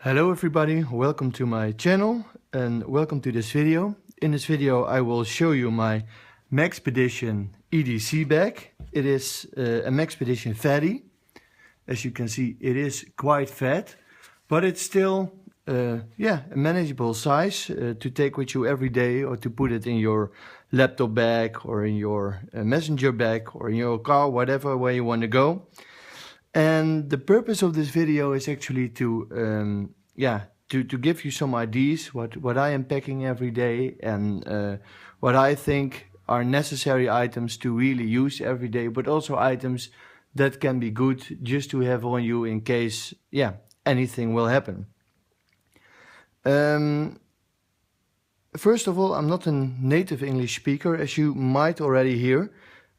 Hello everybody, welcome to my channel and welcome to this video. In this video I will show you my Maxpedition EDC bag. It is a Maxpedition Fatty. As you can see, it is quite fat, but it's still a manageable size to take with you every day, or to put it in your laptop bag or in your messenger bag or in your car, whatever way you want to go. And the purpose of this video is actually to give you some ideas what I am packing every day, and what I think are necessary items to really use every day, but also items that can be good just to have on you in case anything will happen. First of all, I'm not a native English speaker, as you might already hear.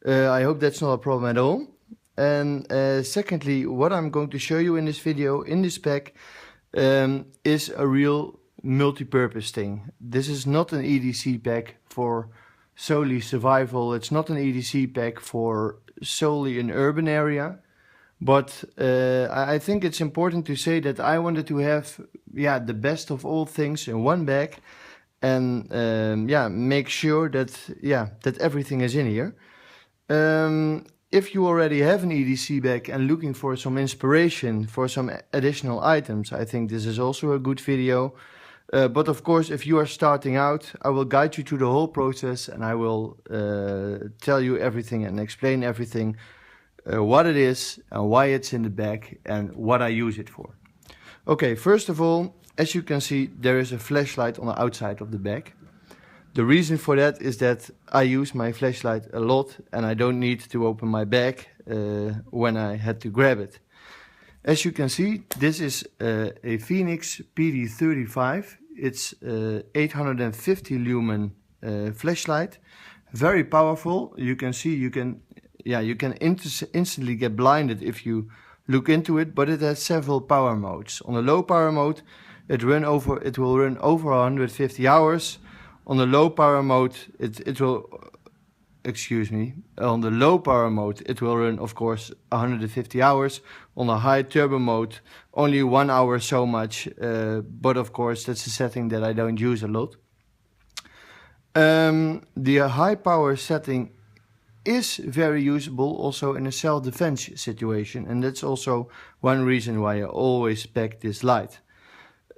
I hope that's not a problem at all. And secondly, what I'm going to show you in this video, in this pack, is a real multi-purpose thing. This is not an EDC pack for solely survival. It's not an EDC pack for solely an urban area. But I think it's important to say that I wanted to have the best of all things in one bag, and make sure that everything is in here. If you already have an EDC bag and looking for some inspiration for some additional items, I think this is also a good video. But of course, if you are starting out, I will guide you through the whole process, and I will tell you everything and explain everything, what it is and why it's in the bag and what I use it for. Okay, first of all, as you can see, there is a flashlight on the outside of the bag. The reason for that is that I use my flashlight a lot and I don't need to open my bag when I had to grab it. As you can see, this is a Phoenix PD35. It's 850 lumen flashlight, very powerful. You can see you can instantly get blinded if you look into it, but it has several power modes. On the low power mode, it will run over 150 hours. On the low power mode, on the low power mode, it will run, of course, 150 hours. On the high turbo mode, only 1 hour so much. But of course, that's a setting that I don't use a lot. The high power setting is very usable also in a self-defense situation. And that's also one reason why I always pack this light.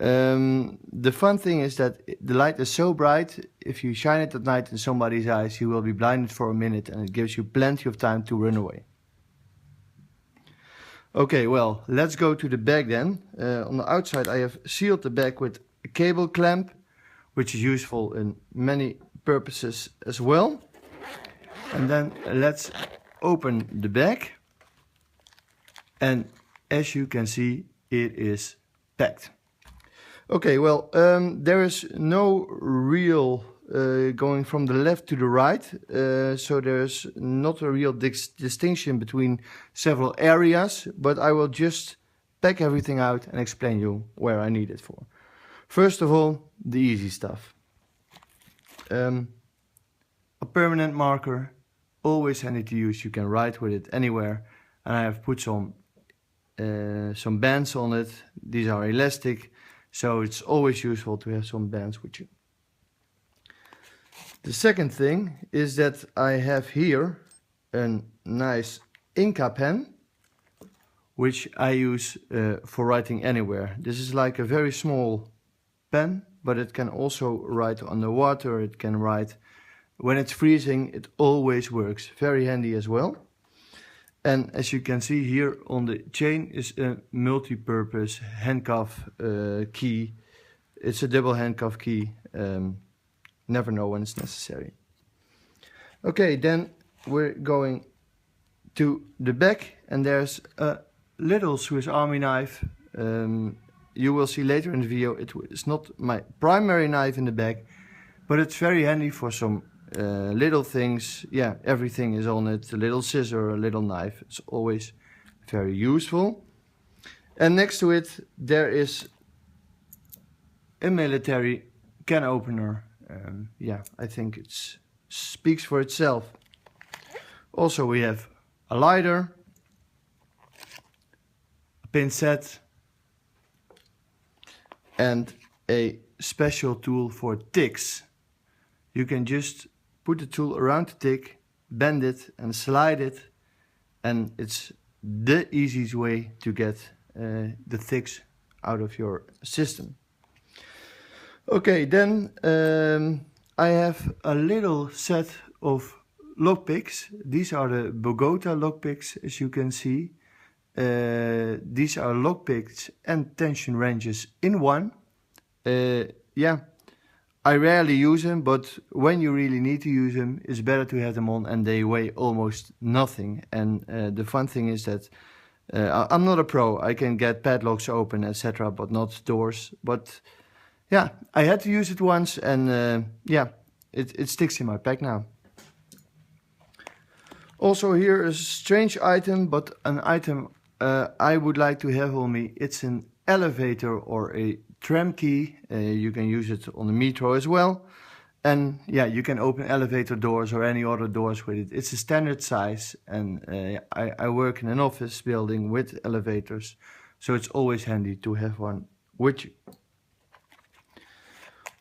The fun thing is that the light is so bright, if you shine it at night in somebody's eyes, you will be blinded for a minute, and it gives you plenty of time to run away. Okay, well, let's go to the bag then. On the outside I have sealed the bag with a cable clamp, which is useful in many purposes as well. And then let's open the bag, and as you can see, it is packed. Okay, well, there is no real going from the left to the right, so there's not a real distinction between several areas, but I will just pack everything out and explain you where I need it for. First of all, the easy stuff. A permanent marker, always handy to use. You can write with it anywhere, and I have put some bands on it. These are elastic. So it's always useful to have some bands with you. The second thing is that I have here a nice Inca pen, which I use for writing anywhere. This is like a very small pen, but it can also write underwater. It can write when it's freezing. It always works. Very handy as well. And as you can see here on the chain is a multi-purpose handcuff key. It's a double handcuff key. Never know when it's necessary. Okay, then we're going to the back, and there's a little Swiss Army knife. You will see later in the video, it's not my primary knife in the bag, but it's very handy for some little things. Everything is on it. A little scissor, a little knife. It's always very useful. And next to it there is a military can opener. I think it speaks for itself. Also we have a lighter, a pin set, and a special tool for ticks. You can just put the tool around the tick, bend it and slide it, and it's the easiest way to get the ticks out of your system. Okay, then I have a little set of lockpicks. These are the Bogota lockpicks, as you can see. These are lockpicks and tension wrenches in one. Yeah, I rarely use them, but when you really need to use them, it's better to have them on, and they weigh almost nothing. And the fun thing is that I'm not a pro. I can get padlocks open, etc., but not doors. But yeah, I had to use it once, and yeah, it sticks in my pack now. Also here is a strange item, but an item I would like to have on me. It's an elevator or a tram key. You can use it on the metro as well. And yeah, you can open elevator doors or any other doors with it. It's a standard size, and I work in an office building with elevators, so it's always handy to have one with you.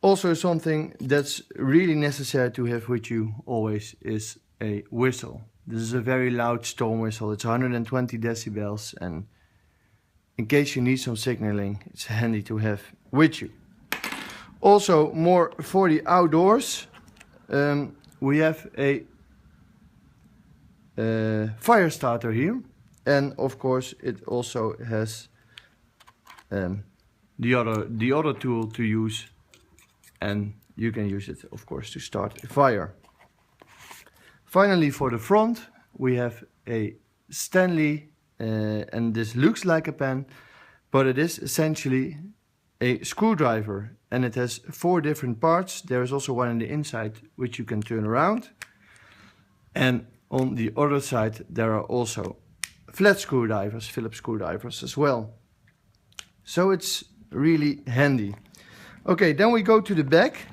Also, something that's really necessary to have with you always is a whistle. This is a very loud storm whistle. It's 120 decibels, and in case you need some signaling, it's handy to have with you. Also, more for the outdoors, we have a fire starter here, and of course it also has the other tool to use, and you can use it of course to start a fire. Finally, for the front, we have a Stanley, and this looks like a pen, but it is essentially a screwdriver, and it has 4 different parts. There is also one on the inside which you can turn around, and on the other side there are also flat screwdrivers, Phillips screwdrivers as well. So it's really handy. Okay, then we go to the back.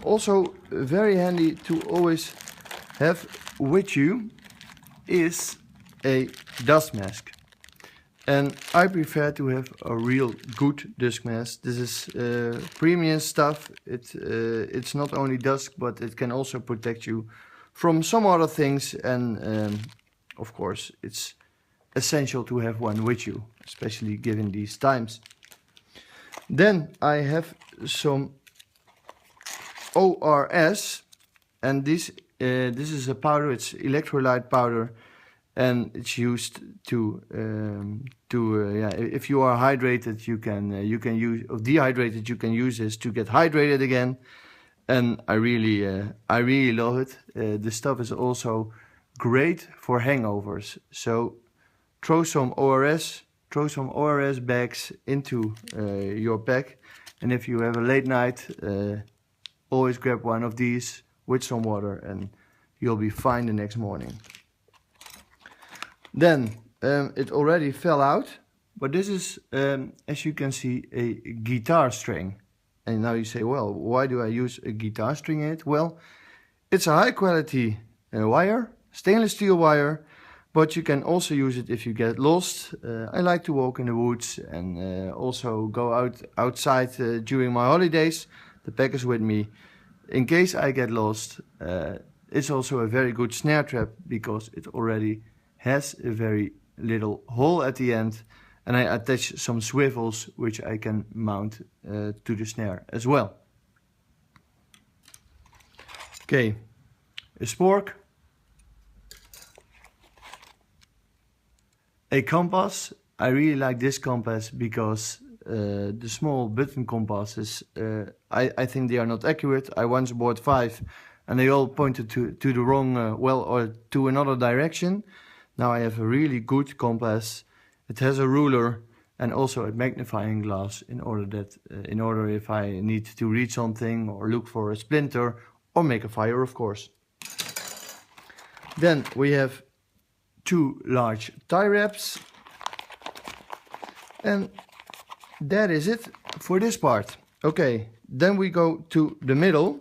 Also very handy to always have with you is a dust mask. And I prefer to have a real good dust mask. This is premium stuff. It's not only dust, but it can also protect you from some other things. And of course, it's essential to have one with you, especially given these times. Then I have some ORS, and this is a powder. It's electrolyte powder, and it's used to yeah, if you are hydrated, you can use, or dehydrated, you can use this to get hydrated again. And I really love it. This stuff is also great for hangovers. So throw some ORS bags into your pack, and if you have a late night, always grab one of these with some water, and you'll be fine the next morning. Then it already fell out, but this is, as you can see, a guitar string. And now you say, well, why do I use a guitar string in it? Well, it's a high quality wire, stainless steel wire, but you can also use it if you get lost. I like to walk in the woods and also go outside during my holidays. The pack is with me. In case I get lost, it's also a very good snare trap because it already has a very little hole at the end, and I attach some swivels which I can mount to the snare as well. Okay, a spork, a compass. I really like this compass because the small button compasses, I think they are not accurate. I once bought 5 and they all pointed to the wrong, or to another direction. Now I have a really good compass. It has a ruler and also a magnifying glass in order if I need to read something or look for a splinter or make a fire, of course. Then we have 2 large tie wraps, and that is it for this part. Okay, then we go to the middle,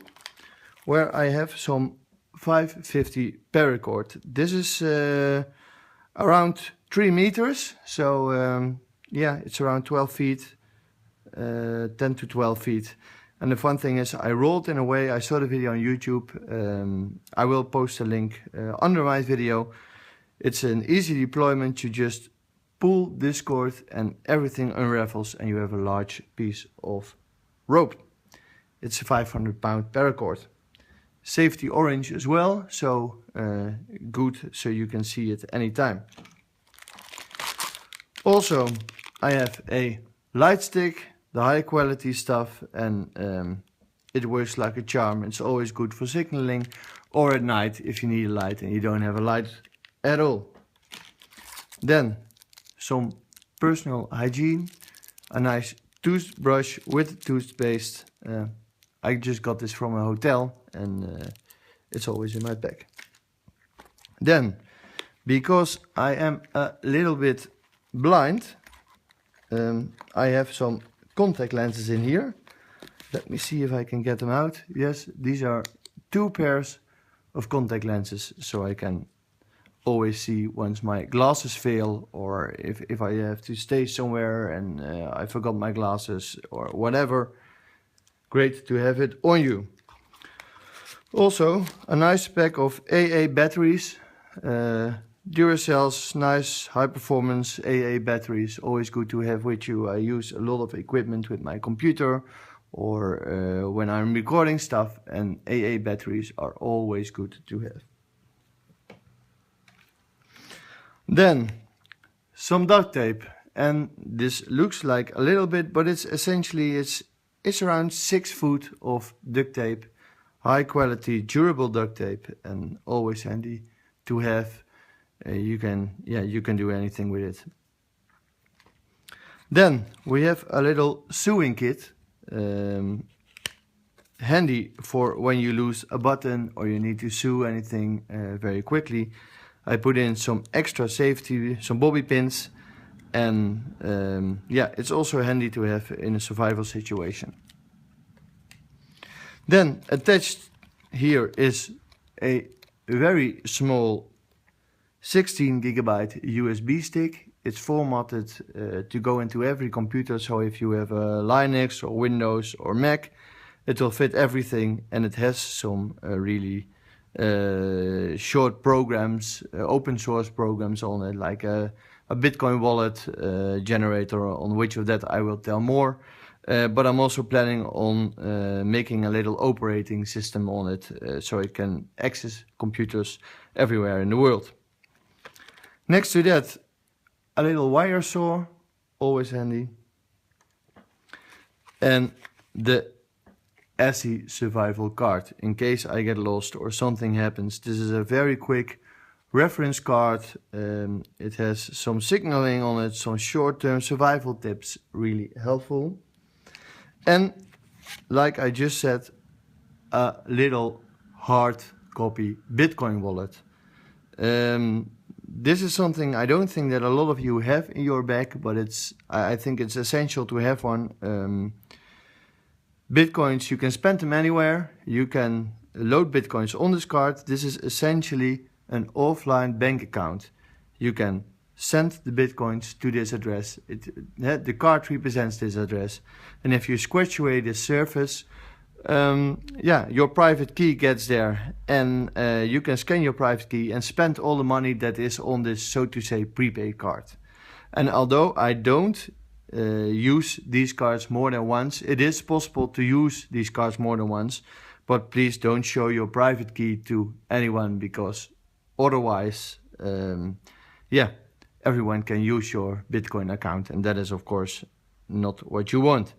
where I have some 550 paracord. This is around 3 meters, so yeah, it's around 12 feet 10 to 12 feet. And the fun thing is I rolled in a way, I saw the video on YouTube. I will post a link under my video. It's an easy deployment. You just pull this cord and everything unravels and you have a large piece of rope. It's a 500-pound paracord. Safety orange as well, so good, so you can see it anytime. Also, I have a light stick, the high quality stuff, and it works like a charm. It's always good for signaling or at night if you need a light and you don't have a light at all. Then some personal hygiene, a nice toothbrush with toothpaste. I just got this from a hotel and it's always in my bag. Then, because I am a little bit blind, I have some contact lenses in here. Let me see if I can get them out. Yes, these are 2 pairs of contact lenses, so I can always see once my glasses fail, or if I have to stay somewhere and I forgot my glasses or whatever. Great to have it on you. Also, a nice pack of AA batteries. Duracells, nice high performance AA batteries, always good to have with you. I use a lot of equipment with my computer or when I'm recording stuff, and AA batteries are always good to have. Then some duct tape, and this looks like a little bit, but it's essentially it's around 6 foot of duct tape, high quality durable duct tape, and always handy to have. You can do anything with it. Then we have a little sewing kit, handy for when you lose a button or you need to sew anything very quickly. I put in some extra safety, some bobby pins, and it's also handy to have in a survival situation. Then attached here is a very small 16 gigabyte USB stick. It's formatted to go into every computer, so if you have a Linux or Windows or Mac, it will fit everything, and it has some really short programs, open source programs on it, like a Bitcoin wallet generator. On which of that I will tell more. But I'm also planning on making a little operating system on it, so it can access computers everywhere in the world. Next to that, a little wire saw, always handy. And the ASCII survival card, in case I get lost or something happens. This is a very quick reference card. It has some signaling on it, some short-term survival tips, really helpful. And like I just said, a little hard copy Bitcoin wallet. This is something I don't think that a lot of you have in your bag, but I think it's essential to have one. Bitcoins, you can spend them anywhere. You can load Bitcoins on this card. This is essentially an offline bank account. You can send the Bitcoins to this address. The card represents this address. And if you scratch away this surface, your private key gets there, and you can scan your private key and spend all the money that is on this, so to say, prepaid card. And although I don't use these cards more than once, it is possible to use these cards more than once, but please don't show your private key to anyone, because otherwise, everyone can use your Bitcoin account, and that is of course not what you want.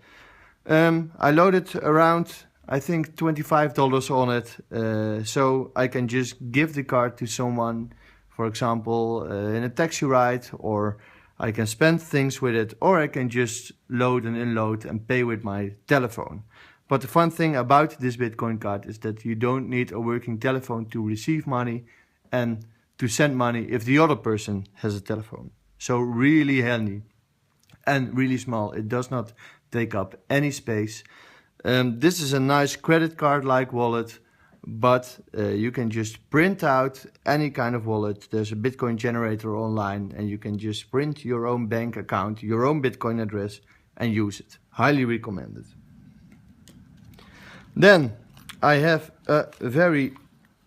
I loaded around, I think, $25 on it, so I can just give the card to someone, for example, in a taxi ride, or I can spend things with it, or I can just load and unload and pay with my telephone. But the fun thing about this Bitcoin card is that you don't need a working telephone to receive money and to send money if the other person has a telephone. So really handy and really small. It does not take up any space. This is a nice credit card-like wallet, but you can just print out any kind of wallet. There's a Bitcoin generator online, and you can just print your own bank account, your own Bitcoin address, and use it. Highly recommended. Then I have a very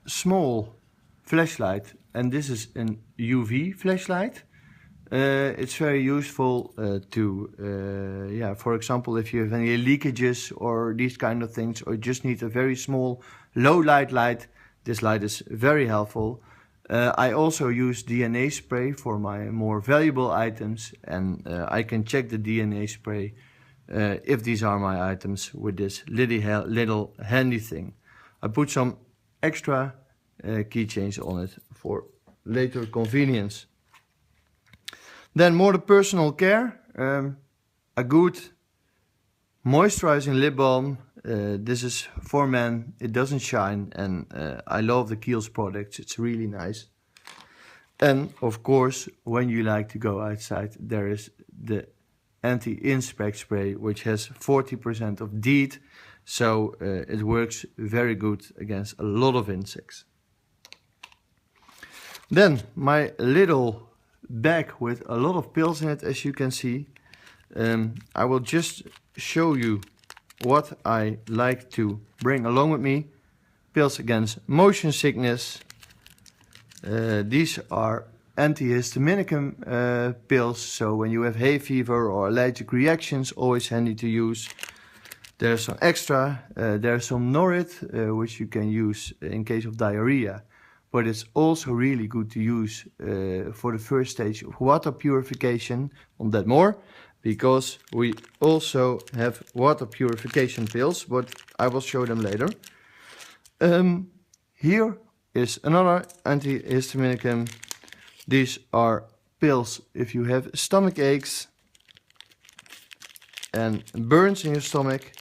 small flashlight, and this is an UV flashlight. It's very useful for example, if you have any leakages or these kind of things, or just need a very small low light, this light is very helpful. I also use DNA spray for my more valuable items, and I can check the DNA spray if these are my items with this little handy thing. I put some extra keychains on it for later convenience. Then more the personal care, a good moisturizing lip balm. This is for men, it doesn't shine, and I love the Kiehl's products, it's really nice. And of course, when you like to go outside, there is the anti-insect spray, which has 40% of DEET, so it works very good against a lot of insects. Then my little bag with a lot of pills in it, as you can see. I will just show you what I like to bring along with me. Pills against motion sickness. These are antihistaminic pills, so when you have hay fever or allergic reactions, always handy to use. There's some extra, there's some Norit, which you can use in case of diarrhea. But it's also really good to use for the first stage of water purification. On that more, because we also have water purification pills, but I will show them later. Here is another antihistaminic. These are pills if you have stomach aches and burns in your stomach.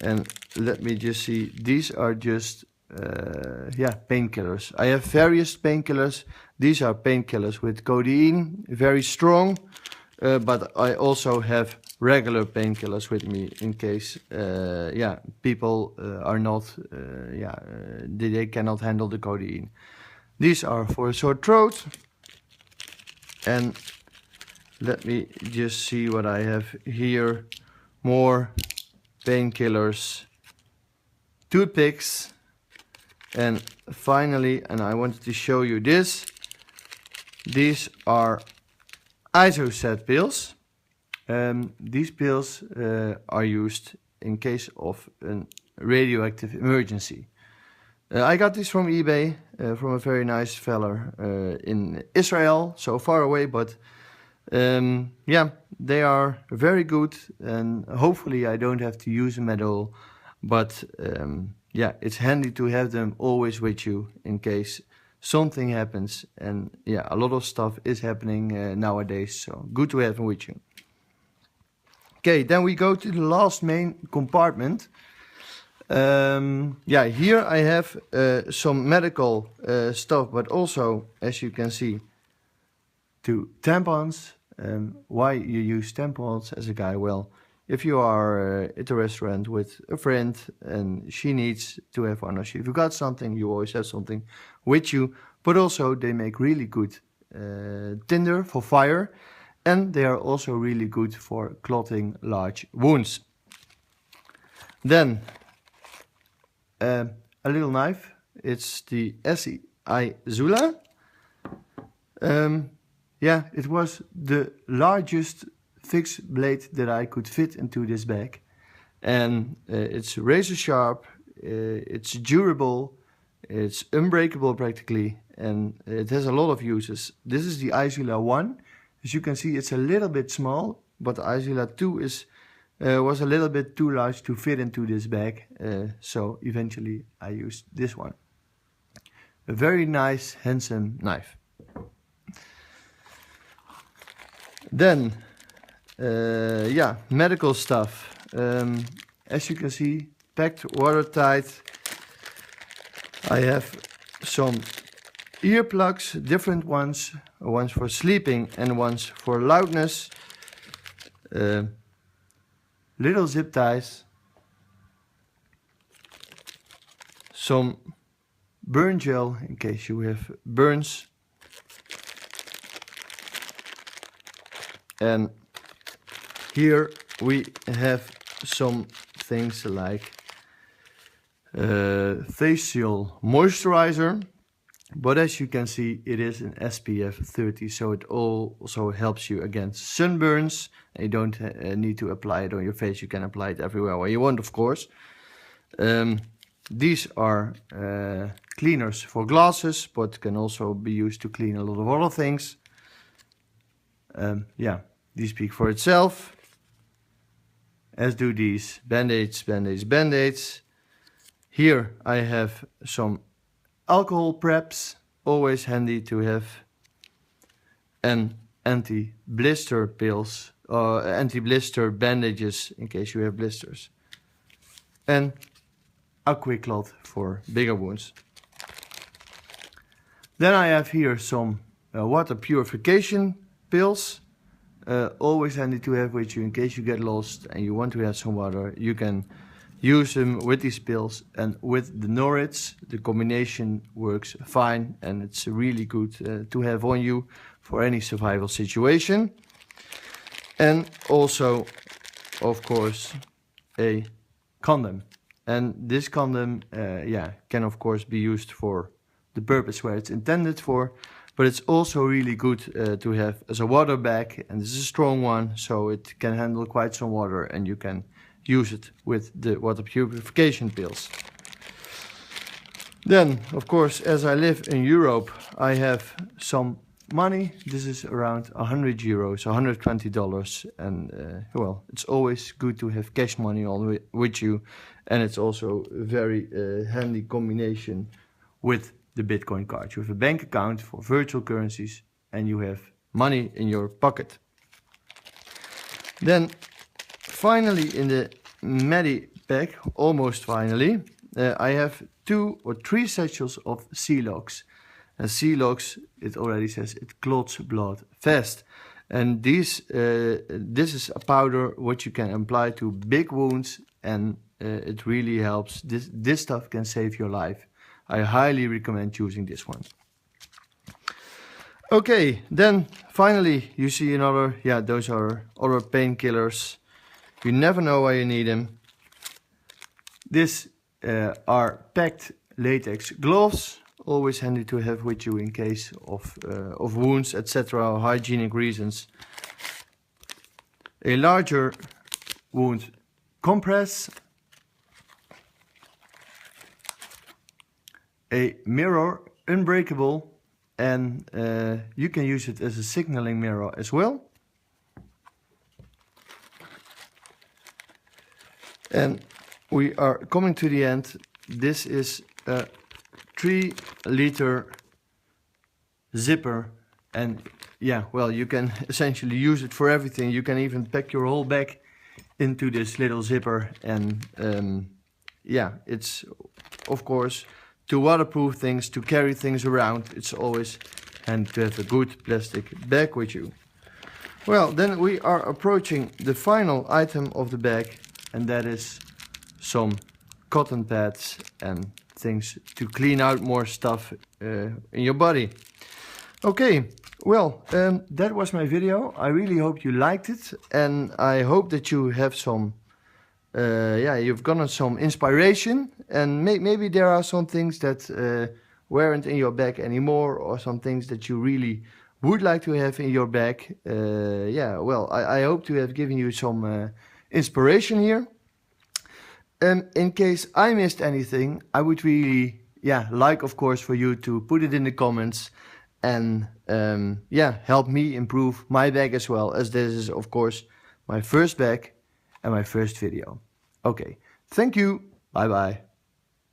And let me just see, these are just painkillers. I have various painkillers. These are painkillers with codeine, very strong, but I also have regular painkillers with me in case people are not they cannot handle the codeine. These are for a sore throat. And let me just see what I have here. More painkillers, toothpicks. And finally, and I wanted to show you this, these are isocet pills. These pills are used in case of a radioactive emergency. I got this from eBay, from a very nice fella in Israel, so far away, but they are very good, and hopefully I don't have to use them at all, but it's handy to have them always with you in case something happens, and a lot of stuff is happening nowadays, so good to have them with you. Okay, then we go to the last main compartment. Here I have some medical stuff, but also, as you can see, 2 tampons. Why you use tampons as a guy? Well, if you are at a restaurant with a friend and she needs to have one, or if you got something, you always have something with you. But also they make really good tinder for fire, and they are also really good for clotting large wounds. Then a little knife. It's the SEI Zula. It was the largest fixed blade that I could fit into this bag, and it's razor sharp, it's durable, it's unbreakable practically, and it has a lot of uses. This is the Izula 1. As you can see, it's a little bit small, but the Izula 2 was a little bit too large to fit into this bag, so eventually I used this one. A very nice, handsome knife. Then medical stuff. As you can see, packed watertight. I have some earplugs, different ones for sleeping and ones for loudness. Little zip ties. Some burn gel in case you have burns. And here we have some things like facial moisturizer, but as you can see, it is an SPF 30, so it also helps you against sunburns. You don't need to apply it on your face. You can apply it everywhere where you want, of course. These are cleaners for glasses, but can also be used to clean a lot of other things. Yeah, these speak for itself, as do these band-aids, band-aids, band-aids. Here I have some alcohol preps, always handy to have, and anti-blister pills, or anti-blister bandages in case you have blisters, and a quick cloth for bigger wounds. Then I have here some water purification pills, always handy to have with you in case you get lost and you want to have some water. You can use them with these pills, and with the Norwich, the combination works fine, and it's really good to have on you for any survival situation. And also, of course, a condom. And this condom, can of course be used for the purpose where it's intended for, but it's also really good to have as a water bag, and this is a strong one, so it can handle quite some water, and you can use it with the water purification pills. Then, of course, as I live in Europe, I have some money. This is around 100 euros, $120, and well, it's always good to have cash money on with you, and it's also a very handy combination with the Bitcoin card. You have a bank account for virtual currencies, and you have money in your pocket. Then, finally, in the Medi pack, almost finally, I have 2 or 3 satchels of Sea-Lox. And Sea-Lox, it already says, it clots blood fast. And this is a powder what you can apply to big wounds, and it really helps. This stuff can save your life. I highly recommend using this one. Okay, then finally you see another, those are other painkillers. You never know why you need them. These are packed latex gloves, always handy to have with you in case of wounds, etc., or hygienic reasons. A larger wound compress, a mirror, unbreakable, and you can use it as a signaling mirror as well. And we are coming to the end. This is a 3-liter zipper, and well, you can essentially use it for everything. You can even pack your whole bag into this little zipper, and it's of course to waterproof things, to carry things around. It's always handy to have a good plastic bag with you. Well, then we are approaching the final item of the bag, and that is some cotton pads and things to clean out more stuff in your body. Okay, well, that was my video. I really hope you liked it, and I hope that you have some you've gotten some inspiration, and maybe there are some things that weren't in your bag anymore, or some things that you really would like to have in your bag. Well, I hope to have given you some inspiration here. In case I missed anything, I would really like, of course, for you to put it in the comments, and help me improve my bag as well, as this is of course my first bag and my first video. Okay, thank you, bye bye.